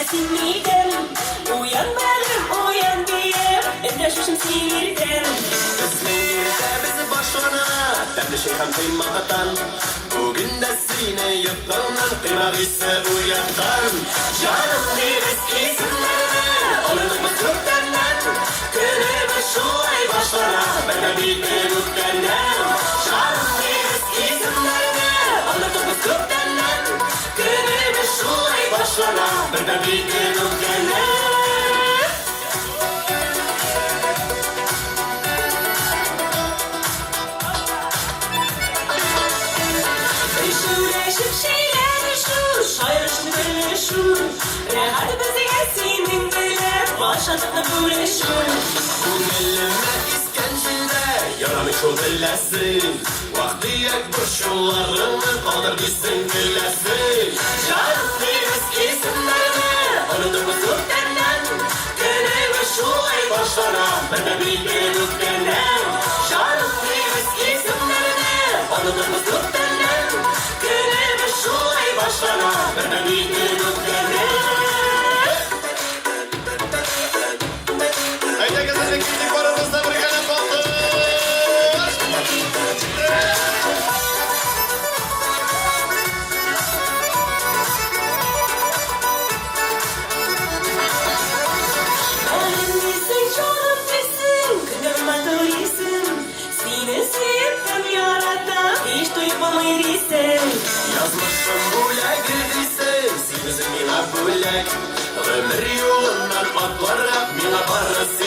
dersin midem. Uyan bağrım uyan diyem. Endeşmişim sinirden. İzmir'de bizi başına derdi şeyhan kıymaktan. Bugün de sine yıkılan kıymak ise uyandan. Canım bir eski günlerine alınık mı Türklerden. Günümüz şu ay başlara ben de bir Türklerden. Canım bir eski günlerine alınık mı Türklerden. Günümüz şu ay başlara ben de bir Türklerden. Şu şeyler şu, şair şimdi şu. Hadi bizi gelsin dindiler, başladık da böyle şu. Bu gelime iskencinde yaramış o dillesin. Vakti yek burşullarını kaldır gitsin dillesin. Canım bir eski isimlerini anıdığımız Türklerden. Günümüz şu ay başlara ben de bir Türklerden. Canım bir eski isimlerini anıdığımız Türklerden. Günümüz şu ay başlara ben de bir Türklerden. Haydi kızım gittik paramızda bir kalem kaldı. Halim misin, canım misin, kınırma duyuyorsun. Seni sevdim yaradan, hiç duymamayırsan. Yazmışım bule girdiyse Sizin mina bulek Ömür yolundan atlarak Mina parası